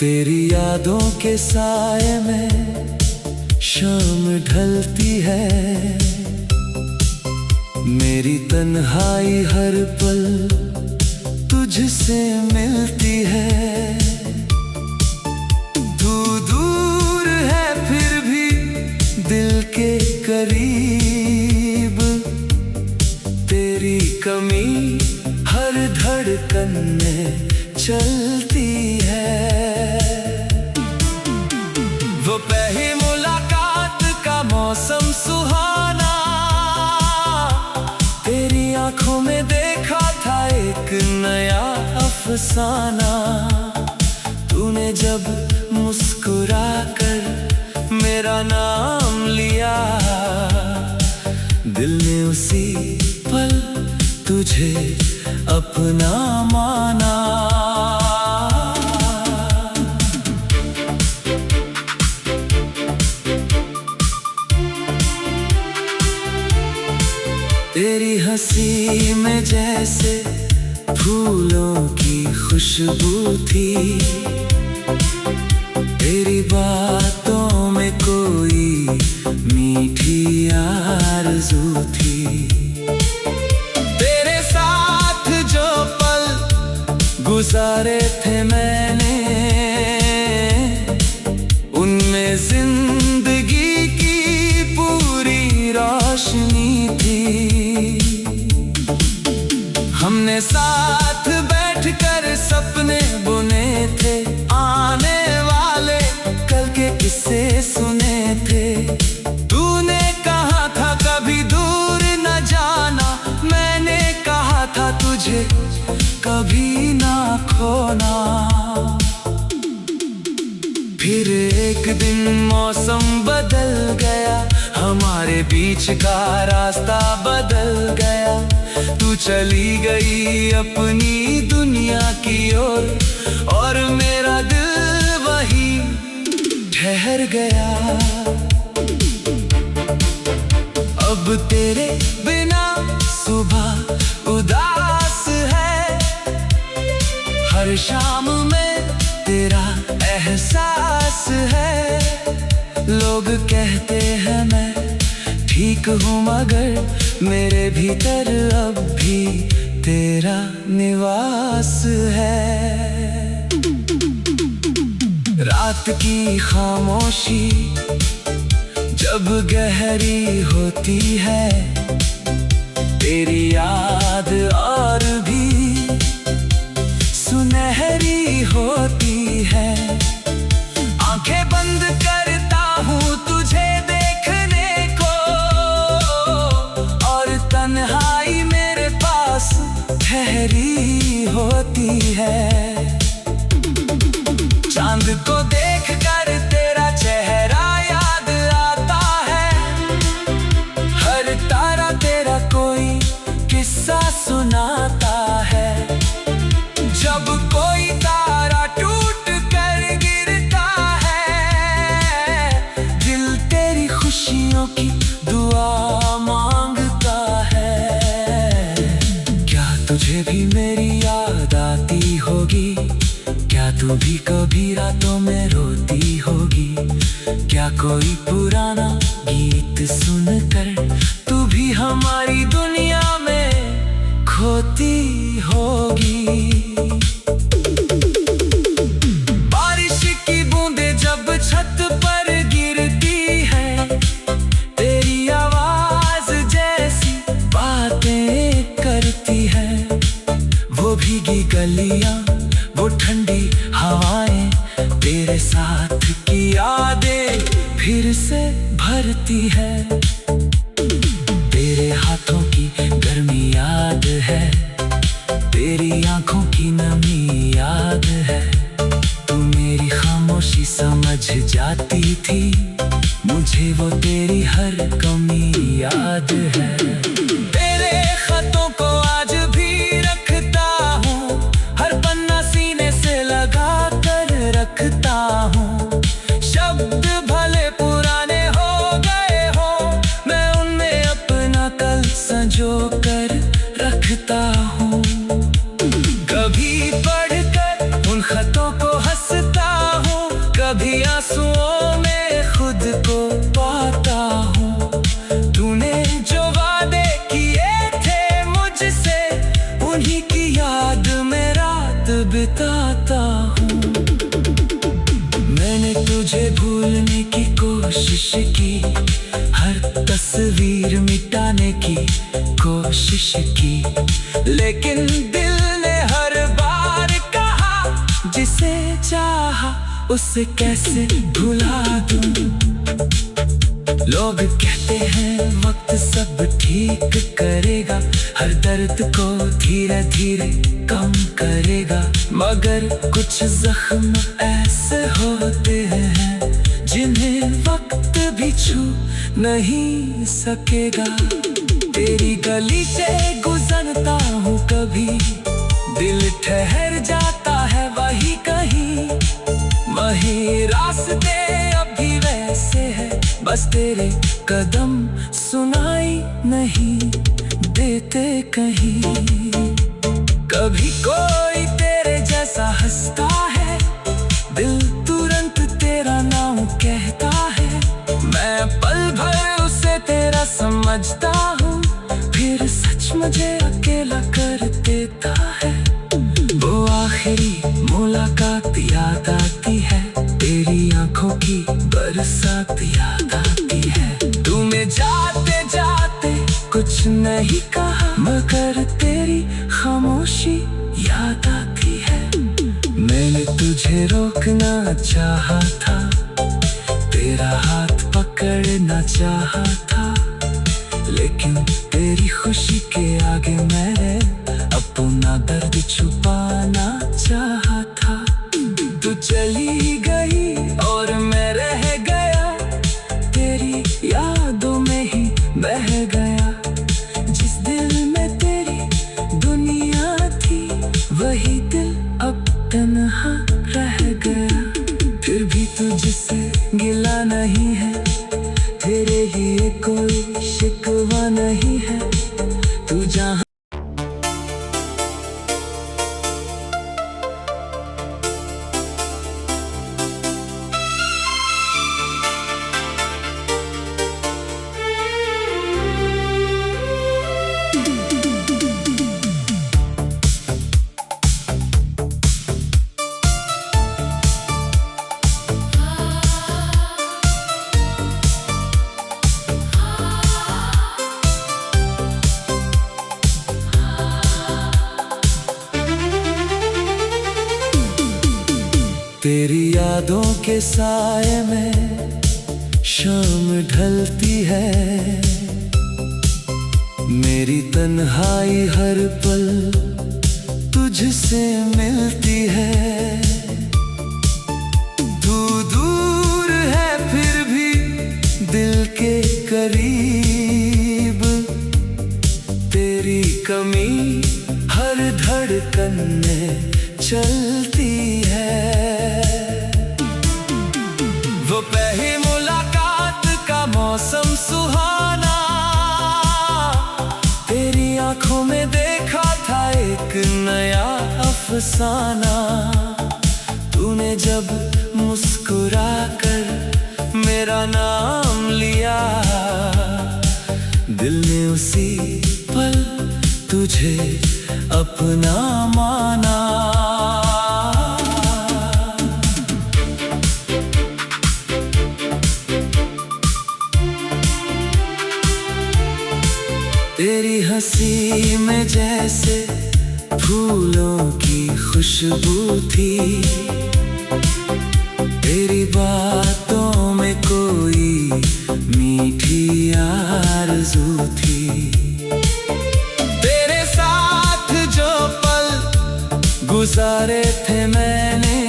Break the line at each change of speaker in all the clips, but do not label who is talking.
तेरी यादों के साए में शाम ढलती है, मेरी तन्हाई हर पल तुझसे मिलती है। तू दूर है फिर भी दिल के करीब, तेरी कमी हर धड़कन में चलती है। वो पहली मुलाकात का मौसम सुहाना, तेरी आंखों में देखा था एक नया अफसाना। तूने जब मुस्कुरा कर मेरा नाम लिया, दिल ने उसी पल तुझे अपना माना। तेरी हंसी में जैसे फूलों की खुशबू थी, तेरी बातों में कोई मीठी आरज़ू थी। तेरे साथ जो पल गुजारे थे मैंने, उनमें जिंदगी की पूरी रोशनी थी। हमने साथ बैठकर सपने बुने थे, आने वाले कल के किस्से सुने थे। तूने कहा था कभी दूर न जाना, मैंने कहा था तुझे कभी ना खोना। फिर एक दिन मौसम बदल गया, हमारे बीच का रास्ता बदल गया। तू चली गई अपनी दुनिया की ओर, और मेरा दिल वहीं ठहर गया। अब तेरे बिना सुबह उदास है, हर शाम में तेरा एहसास है। लोग कहते हैं मैं ठीक हूँ, मगर मेरे भीतर अब भी तेरा निवास है। रात की खामोशी जब गहरी होती है, तेरी याद और भी सुनहरी होती है। आंखें बंद करता हूँ तुझे देखने को, और तन्हाई मेरे पास ठहरी होती है। चांद को देखकर तेरा चेहरा याद आता है, हर तारा तेरा कोई किस्सा सुनाता है। जब कोई तारा टूट कर गिरता है, दिल तेरी खुशियों की दुआ मांगता है। क्या तुझे भी मेरी याद आती होगी? क्या तू भी कभी रातों में रोती होगी? क्या कोई पुराना गीत सुनकर तू भी हमारी दुनिया में खोती होगी? बारिश की बूंदें जब छत पर गिरती है, तेरी आवाज जैसी बातें करती है। वो भीगी गलियां, वो ठंडी हवाएं, तेरे साथ की यादें फिर से भरती है। तेरे हाथों की गर्मी याद है, तेरी आंखों की नमी याद है। तू मेरी खामोशी समझ जाती थी, मुझे वो तेरी हर कमी याद है। तेरे खतों को आज भी रखता हूँ, हर पन्ना सीने से लगा कर रखता हूँ। शब्द भले पुराने हो गए हो, मैं उनमें अपना कल संजो कर रखता हूँ। कभी पढ़कर उन खतों को हंसता उन्हीं की याद में रात बिताता हूँ। मैंने तुझे भूलने की कोशिश की, हर तस्वीर मिटाने की कोशिश की, लेकिन दिल ने हर बार कहा जिसे चाहा उसे कैसे भुला दूं। लोग कहते हैं वक्त सब ठीक करेगा, हर दर्द को धीरे धीरे कम करेगा, मगर कुछ जख्म ऐसे होते हैं जिन्हें वक्त भी छू नहीं सकेगा। तेरी गली से गुजरता हूँ कभी, दिल ठहर जाता है वही कहीं, वही रास्ते अभी वैसे है, बस तेरे कदम सुनाई नहीं देते कहीं। कभी कोई तेरे जैसा हंसता है, दिल तुरंत तेरा नाम कहता है, मैं पल भर उसे तेरा समझता हूँ, फिर सच मुझे अकेला कर देता है। वो आखिरी मुलाकात याद आती है, तेरी आंखों की बरसात याद आती है। तूने जाते जाते कुछ नहीं कहा, मगर तेरी खामोशी याद आती है। मैंने तुझे रोकना चाहा था, तेरा हाथ पकड़ना चाहा था, लेकिन तेरी खुशी के आगे मैंने अपना दर्द छुपाना चाहा था। तू चली गई और मैं रह गया, तेरी यादों में ही बह गया। जिस दिल में तेरी दुनिया थी, वही दिल अब तन्हा रह गया। फिर भी तुझसे गिला नहीं है, तेरे लिए कोई शिकवा नहीं है। तू जहाँ तेरी यादों के साए में शाम ढलती है, मेरी तन्हाई हर पल तुझसे मिलती है। तू दूर है फिर भी दिल के करीब, तेरी कमी हर धड़कन में चलती है। वो पहली मुलाकात का मौसम सुहाना, तेरी आंखों में देखा था एक नया अफसाना। तूने जब मुस्कुरा कर मेरा नाम लिया, दिल ने उसी पल तुझे अपना माना। तेरी हंसी में जैसे फूलों की खुशबू थी, तेरी बातों में कोई मीठी आरज़ू थी। तेरे साथ जो पल गुजारे थे मैंने,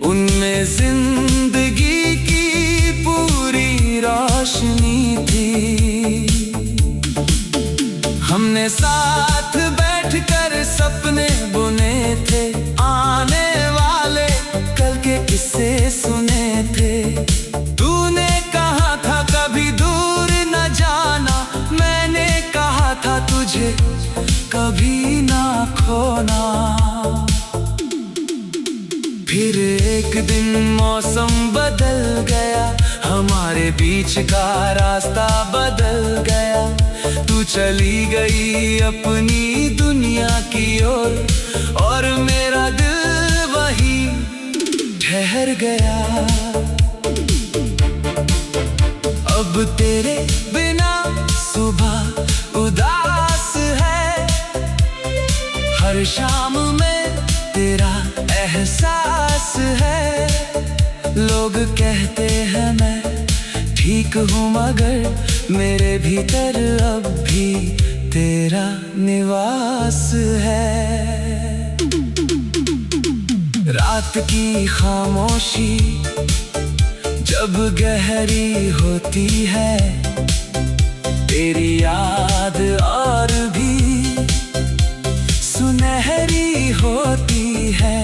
उनमें जिंदगी की पूरी रोशनी थी। हमने साथ बैठकर सपने बुने थे, आने वाले कल के किस्से सुने थे। तूने कहा था कभी दूर न जाना, मैंने कहा था तुझे कभी ना खोना। फिर एक दिन मौसम बदल गया, हमारे बीच का रास्ता बदल गया। तू चली गई अपनी दुनिया की ओर, और मेरा दिल वहीं ठहर गया। अब तेरे बिना सुबह उदास है, हर शाम में तेरा एहसास है। लोग कहते हैं मैं ठीक हूँ, मगर मेरे भीतर अब भी तेरा निवास है। रात की खामोशी जब गहरी होती है, तेरी याद और भी सुनहरी होती है।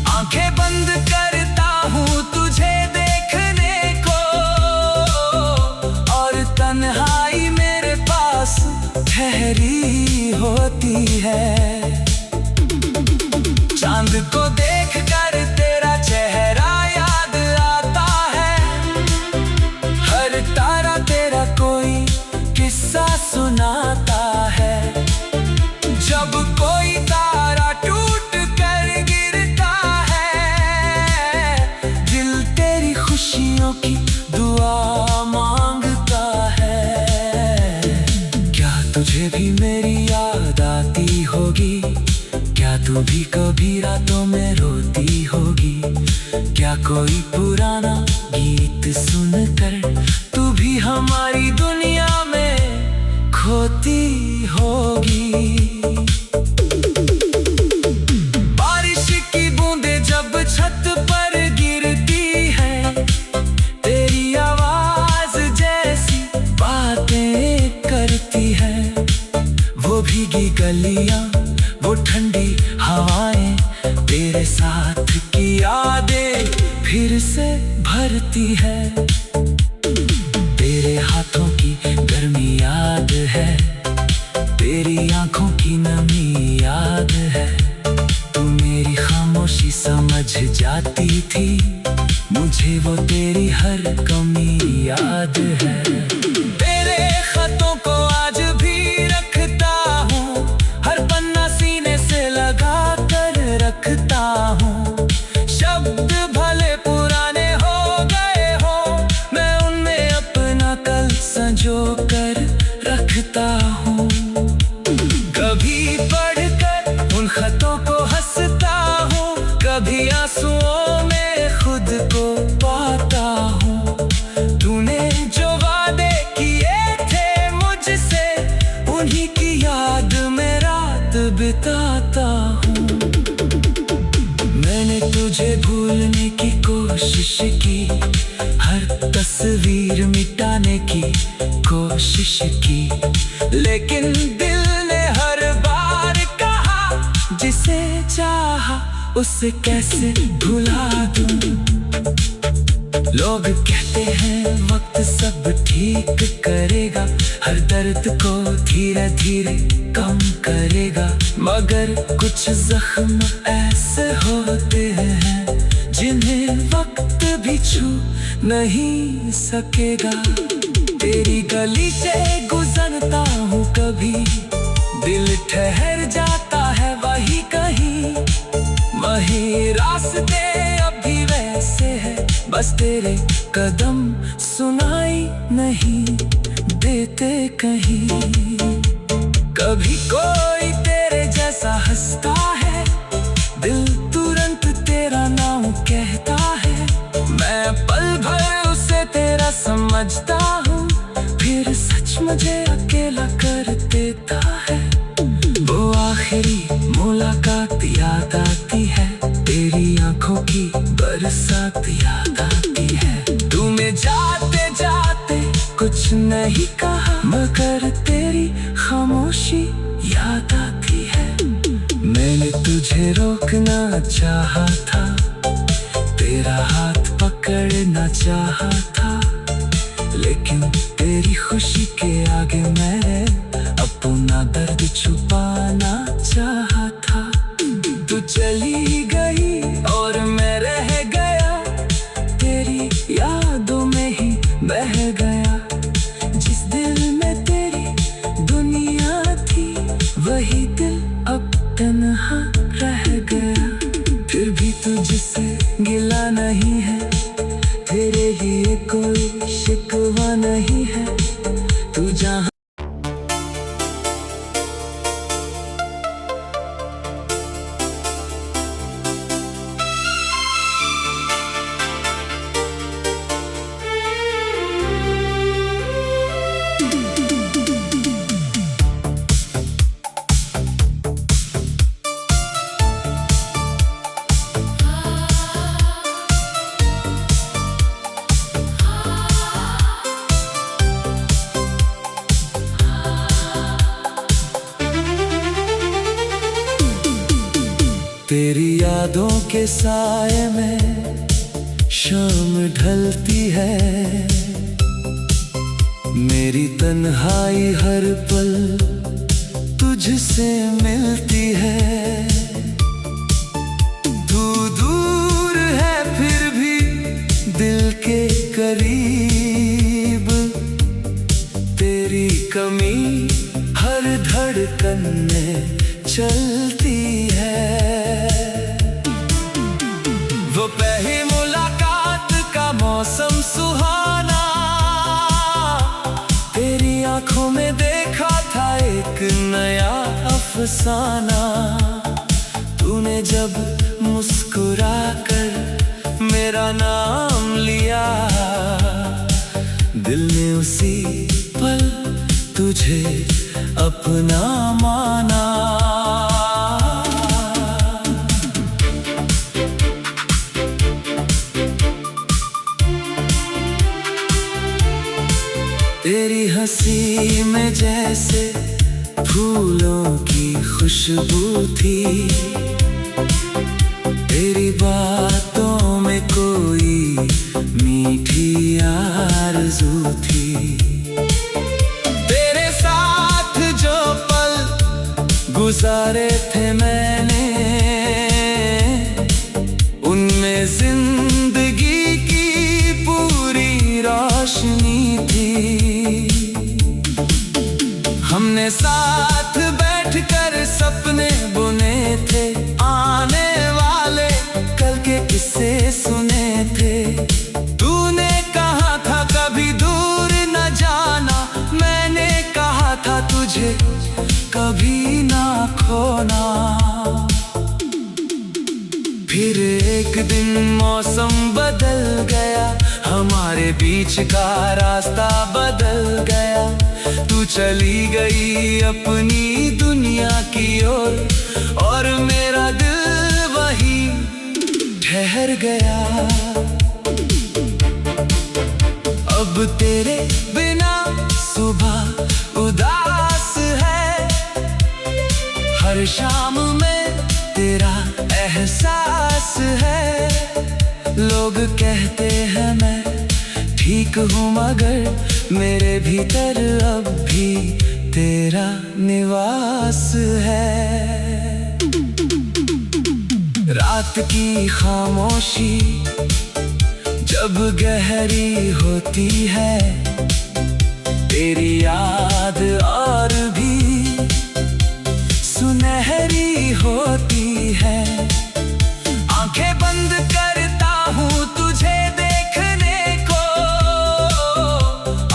आंखें बंद करता हूँ तुझे देखने को, और तन्हाई मेरे पास ठहरी होती है। चांद को देख कर तेरा चेहरा याद आता है, हर तारा तेरा कोई किस्सा सुनाता है। जब कोई तारा टूट कर गिरता है, दिल तेरी खुशियों की दुआ मांगता है। क्या तुझे भी मेरी याद आती होगी? क्या तू भी कभी रातों में रोती होगी? क्या कोई पुराना गीत सुनकर तू भी हमारी दुनिया में खोती होगी? बारिश की बूंदें जब छत पर गिरती है, तेरी आवाज जैसी बातें करती है। वो भीगी गलियां, वो ठंडी हवाएं, तेरे साथ की यादें फिर से भरती है। तेरे हाथों की गर्मी याद है, तेरी आंखों की नमी याद है। तू मेरी खामोशी समझ जाती थी, मुझे वो तेरी हर कमी याद है। तेरे खतों को आज भी रखता हूँ, हर पन्ना सीने से लगा कर रखता हूँ। शब्द भले पुराने हो गए हो, मैं उनमें अपना कल संजो कर रखता हूँ। कभी पढ़कर उन खतों को हंसता हूँ, कभी आंसुओं में खुद को पाता हूँ। तूने जो वादे किए थे मुझसे, उन्हीं की याद में रात बिताता हूँ। मैंने तुझे भूलने की कोशिश की, हर तस्वीर मिटाने की कोशिश की, लेकिन दिल ने हर बार कहा, जिसे चाहा उसे कैसे भुला दूं। लोग कहते हैं वक्त सब ठीक करेगा, हर दर्द को धीरे धीरे कम करेगा, मगर कुछ जख्म ऐसे होते हैं जिन्हें वक्त भी छू नहीं सकेगा। तेरी गली से गुजरता हूँ कभी, दिल ठहर जाता है वही कहीं। वही रास्ते अभी वैसे है, बस तेरे कदम सुनाई नहीं देते कहीं। कभी कोई तेरे जैसा हंसता है, दिल तुरंत तेरा नाम कहता है। मैं पल भर उसे तेरा समझता हूँ, फिर सच मुझे अकेला कर देता है। वो आखिरी मुलाकात याद आती है, तेरी आंखों की बरसात याद आती है। तूने जाते जाते कुछ नहीं कहा, मगर तेरी खामोशी याद आती है। मैंने तुझे रोकना चाहा था, तेरा हाथ पकड़ना चाहा था, लेकिन तेरी खुशी के आगे मैं अपना दर्द छुपाना चाहा था। तू चली गई और मैं रह गया, तेरी यादों में ही बह गया। जिस दिल में तेरी वही दिल अब तन्हा रह गया, फिर भी तुझसे गिला नहीं है, तेरे लिए कोई शिकवा नहीं है। तू जहाँ तेरी यादों के साए में शाम ढलती है, मेरी तन्हाई हर पल तुझसे मिलती है। तू दूर है फिर भी दिल के करीब, तेरी कमी हर धड़कन में चलती है। वो पहली मुलाकात का मौसम सुहाना, तेरी आंखों में देखा था एक नया अफसाना। तूने जब मुस्कुरा कर मेरा नाम लिया, दिल ने उसी पल तुझे अपना माना। तेरी हंसी में जैसे फूलों की खुशबू थी, तेरी बातों में कोई मीठी आरज़ू थी। तेरे साथ जो पल गुजारे थे मैंने, उनमें जिंदगी की पूरी रोशनी थी। हमने साथ बैठकर सपने बुने थे, आने वाले कल के किस्से सुने थे। तूने कहा था कभी दूर न जाना, मैंने कहा था तुझे कभी ना खोना। फिर एक दिन मौसम बदल गया, हमारे बीच का रास्ता बदल गया। तू चली गई अपनी दुनिया की ओर, और मेरा दिल वहीं ठहर गया। अब तेरे बिना सुबह उदास है, हर शाम में तेरा एहसास है। लोग कहते हैं मैं ठीक हूँ, मगर मेरे भीतर अब भी तेरा निवास है। रात की खामोशी जब गहरी होती है, तेरी याद और भी सुनहरी होती है। आंखें बंद करता हूँ तुझे देखने को,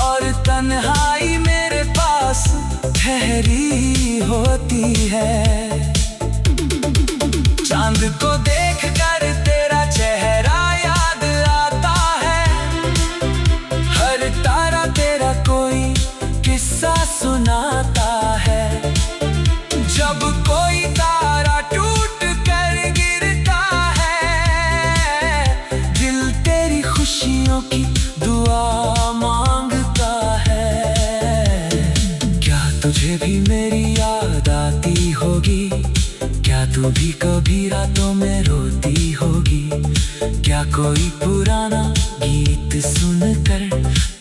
और तन्हाई मेरे पास ठहरी होती है। चांद को देख कर तेरा चेहरा याद आता है, हर तारा तेरा कोई किस्सा सुनाता है। जब कोई तारा टूट कर गिरता है, दिल तेरी खुशियों की दुआ मांगता है। क्या तुझे भी मेरी याद आती होगी? क्या तू भी कभी रातों में रोती होगी? क्या कोई पुराना गीत सुनकर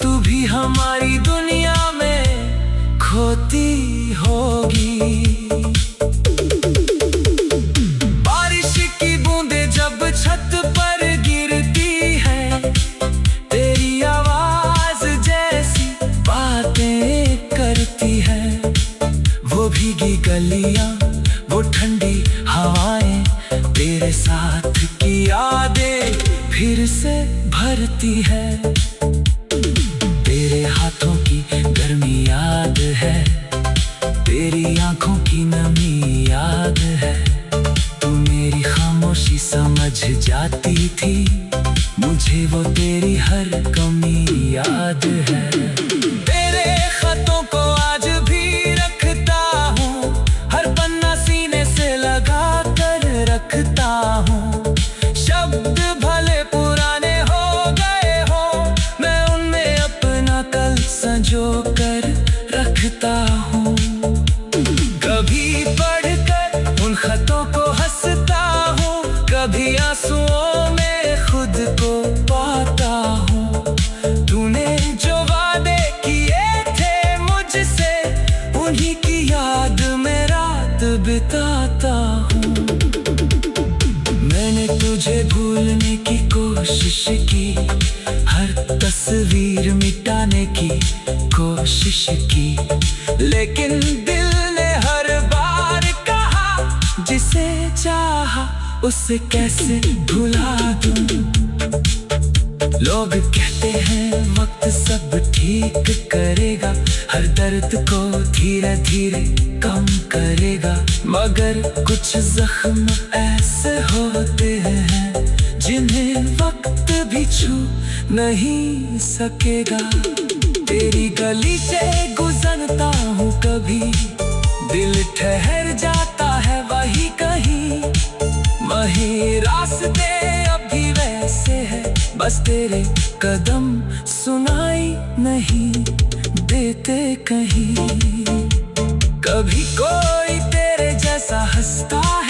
तू भी हमारी दुनिया में खोती होगी? बारिश की बूंदें जब छत पर गिरती हैं, तेरी आवाज जैसी बातें करती है। वो भीगी गलियां, वो ठंडी हवाएं, तेरे साथ की यादें फिर से भरती है। तेरे हाथों की गर्मी याद है, तेरी आंखों की नमी याद है। तू मेरी खामोशी समझ जाती थी, मुझे वो तेरी हर कमी याद है। तेरे खतों को आज भी रखता हूँ, हर पन्ना सीने से लगा कर रखता हूँ। शब्द भले पुराने हो गए हो, मैं उनमें अपना कल संजो कर रखता हूँ। कभी पढ़कर उन खतों को हंसता हूँ, कभी आंसुओं में खुद को पाता हूँ। तूने जो वादे किए थे मुझसे, उन्हीं की याद में रात बिताता हूँ। मैंने तुझे भूलने की कोशिश की, हर तस्वीर मिटाने की कोशिश की, लेकिन दिल ने हर बार कहा, जिसे चाहा उसे कैसे भुला दूं। लोग कहते हैं वक्त सब ठीक करेगा, हर दर्द को धीरे धीरे कम करेगा, मगर कुछ जख्म ऐसे होते हैं जिन्हें वक्त भी छू नहीं सकेगा। तेरी गली से गुजरता हूँ कभी, दिल ठहर जाता है वही कहीं। वही रास्ते अभी वैसे है, बस तेरे कदम सुनाई नहीं देते कहीं। कभी कोई तेरे जैसा हंसता है,